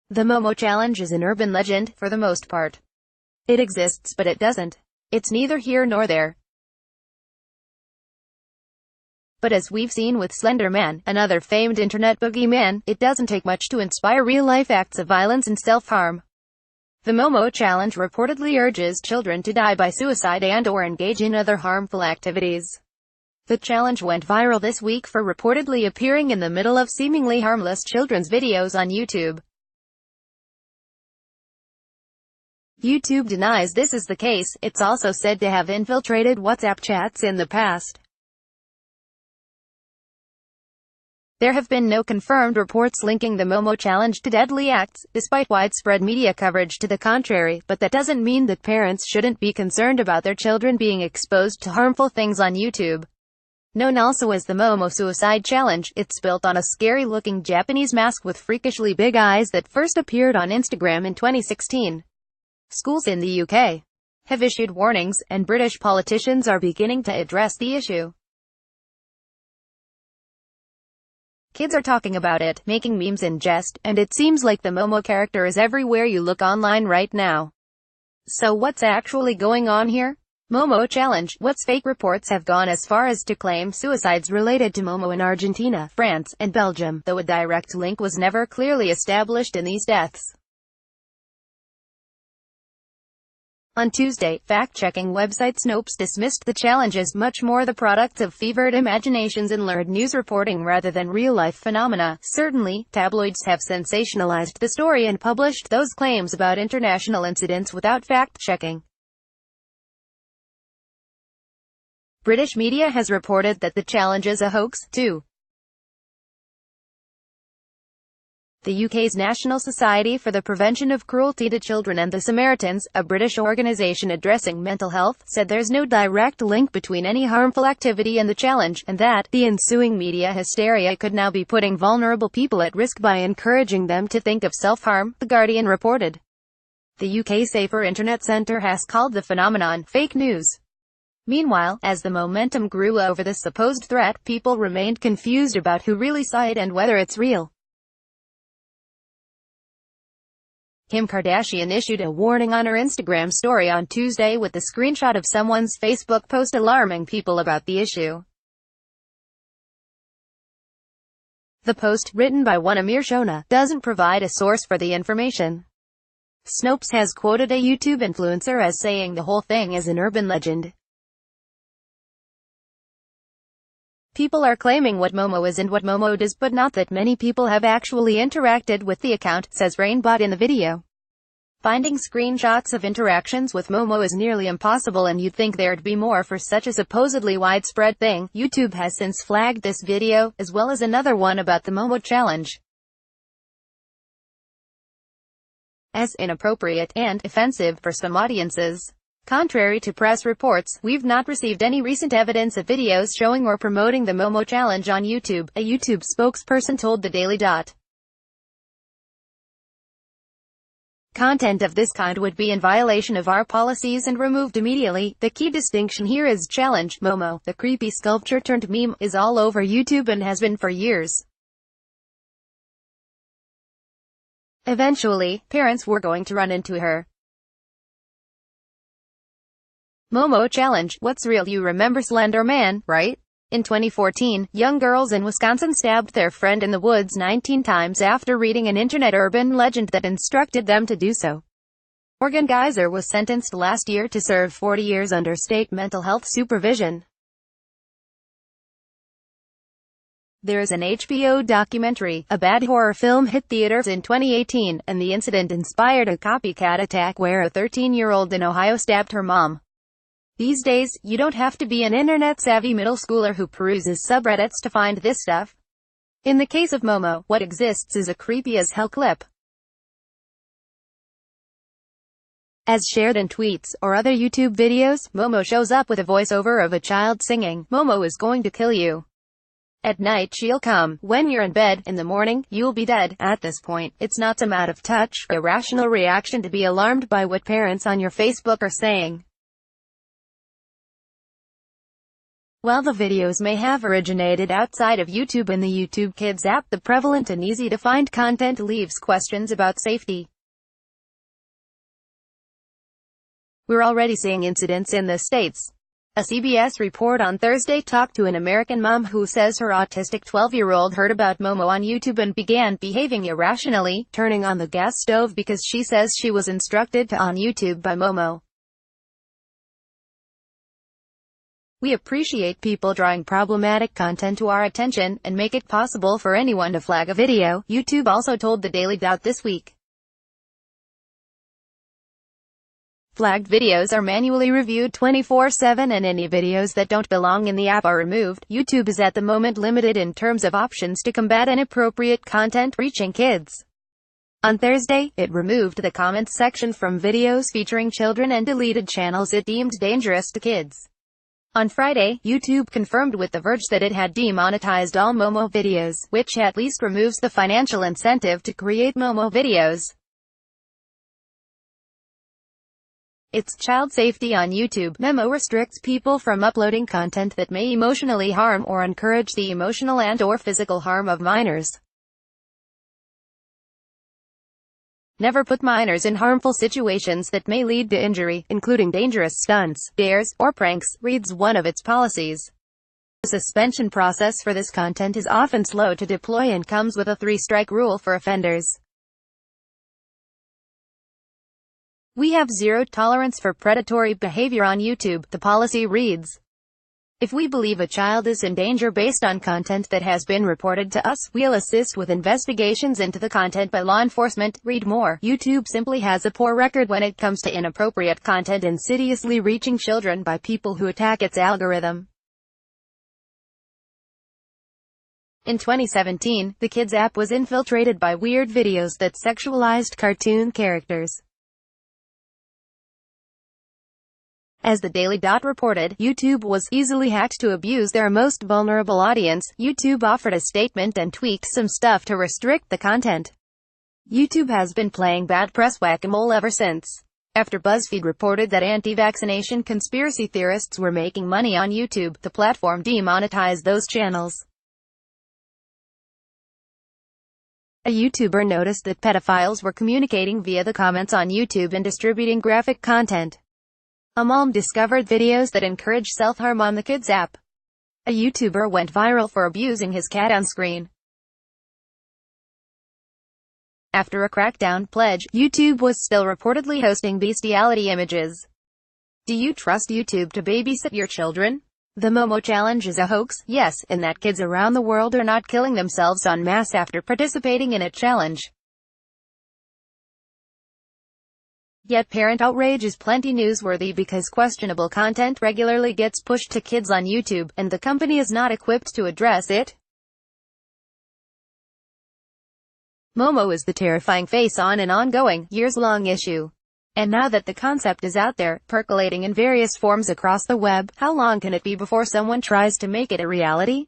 The Momo challenge is an urban legend, for the most part. It exists but it doesn't. It's neither here nor there. But as we've seen with Slender Man, another famed internet boogeyman, it doesn't take much to inspire real-life acts of violence and self-harm. The Momo challenge reportedly urges children to die by suicide and/or engage in other harmful activities. The challenge went viral this week for reportedly appearing in the middle of seemingly harmless children's videos on YouTube. YouTube denies this is the case. It's also said to have infiltrated WhatsApp chats in the past. There have been no confirmed reports linking the Momo challenge to deadly acts, despite widespread media coverage to the contrary, but that doesn't mean that parents shouldn't be concerned about their children being exposed to harmful things on YouTube. Known also as the Momo Suicide Challenge, it's built on a scary-looking Japanese mask with freakishly big eyes that first appeared on Instagram in 2016. Schools in the UK have issued warnings, and British politicians are beginning to address the issue. Kids are talking about it, making memes in jest, and it seems like the Momo character is everywhere you look online right now. So what's actually going on here? Momo challenge. What's fake reports have gone as far as to claim suicides related to Momo in Argentina, France, and Belgium, though a direct link was never clearly established in these deaths. On Tuesday, fact-checking website Snopes dismissed the challenge as much more the product of fevered imaginations and lurid news reporting rather than real-life phenomena. Certainly, tabloids have sensationalized the story and published those claims about international incidents without fact-checking. British media has reported that the challenge is a hoax, too. The UK's National Society for the Prevention of Cruelty to Children and the Samaritans, a British organisation addressing mental health, said there's no direct link between any harmful activity and the challenge, and that the ensuing media hysteria could now be putting vulnerable people at risk by encouraging them to think of self-harm, The Guardian reported. The UK Safer Internet Centre has called the phenomenon fake news. Meanwhile, as the momentum grew over the supposed threat, people remained confused about who really saw it and whether it's real. Kim Kardashian issued a warning on her Instagram story on Tuesday with a screenshot of someone's Facebook post alarming people about the issue. The post, written by one Amir Shona, doesn't provide a source for the information. Snopes has quoted a YouTube influencer as saying the whole thing is an urban legend. People are claiming what Momo is and what Momo does, but not that many people have actually interacted with the account, says Rainbot in the video. Finding screenshots of interactions with Momo is nearly impossible, and you'd think there'd be more for such a supposedly widespread thing. YouTube has since flagged this video, as well as another one about the Momo challenge, as inappropriate and offensive for some audiences. Contrary to press reports, we've not received any recent evidence of videos showing or promoting the Momo challenge on YouTube, a YouTube spokesperson told the Daily Dot. Content of this kind would be in violation of our policies and removed immediately. The key distinction here is challenge. Momo, the creepy sculpture turned meme, is all over YouTube and has been for years. Eventually, parents were going to run into her. Momo challenge. What's real? You remember Slender Man, right? In 2014, young girls in Wisconsin stabbed their friend in the woods 19 times after reading an internet urban legend that instructed them to do so. Morgan Geyser was sentenced last year to serve 40 years under state mental health supervision. There is an HBO documentary, a bad horror film hit theaters in 2018, and the incident inspired a copycat attack where a 13-year-old in Ohio stabbed her mom. These days, you don't have to be an internet-savvy middle schooler who peruses subreddits to find this stuff. In the case of Momo, what exists is a creepy-as-hell clip. As shared in tweets or other YouTube videos, Momo shows up with a voiceover of a child singing, "Momo is going to kill you. At night she'll come. When you're in bed, in the morning, you'll be dead." At this point, it's not some out-of-touch, irrational reaction to be alarmed by what parents on your Facebook are saying. While the videos may have originated outside of YouTube and the YouTube Kids app, the prevalent and easy-to-find content leaves questions about safety. We're already seeing incidents in the States. A CBS report on Thursday talked to an American mom who says her autistic 12-year-old heard about Momo on YouTube and began behaving irrationally, turning on the gas stove because she says she was instructed to on YouTube by Momo. We appreciate people drawing problematic content to our attention, and make it possible for anyone to flag a video, YouTube also told the Daily Dot this week. Flagged videos are manually reviewed 24/7 and any videos that don't belong in the app are removed. YouTube is at the moment limited in terms of options to combat inappropriate content reaching kids. On Thursday, it removed the comments section from videos featuring children and deleted channels it deemed dangerous to kids. On Friday, YouTube confirmed with The Verge that it had demonetized all Momo videos, which at least removes the financial incentive to create Momo videos. It's child safety on YouTube. Memo restricts people from uploading content that may emotionally harm or encourage the emotional and/or physical harm of minors. Never put minors in harmful situations that may lead to injury, including dangerous stunts, dares, or pranks, reads one of its policies. The suspension process for this content is often slow to deploy and comes with a 3-strike rule for offenders. We have zero tolerance for predatory behavior on YouTube, the policy reads. If we believe a child is in danger based on content that has been reported to us, we'll assist with investigations into the content by law enforcement. Read more. YouTube simply has a poor record when it comes to inappropriate content insidiously reaching children by people who attack its algorithm. In 2017, the Kids app was infiltrated by weird videos that sexualized cartoon characters. As the Daily Dot reported, YouTube was easily hacked to abuse their most vulnerable audience. YouTube offered a statement and tweaked some stuff to restrict the content. YouTube has been playing bad press whack-a-mole ever since. After BuzzFeed reported that anti-vaccination conspiracy theorists were making money on YouTube, the platform demonetized those channels. A YouTuber noticed that pedophiles were communicating via the comments on YouTube and distributing graphic content. A mom discovered videos that encourage self-harm on the Kids app. A YouTuber went viral for abusing his cat on screen. After a crackdown pledge, YouTube was still reportedly hosting bestiality images. Do you trust YouTube to babysit your children? The Momo challenge is a hoax, yes, and that kids around the world are not killing themselves en masse after participating in a challenge. Yet parent outrage is plenty newsworthy because questionable content regularly gets pushed to kids on YouTube, and the company is not equipped to address it. Momo is the terrifying face on an ongoing, years-long issue. And now that the concept is out there, percolating in various forms across the web, how long can it be before someone tries to make it a reality?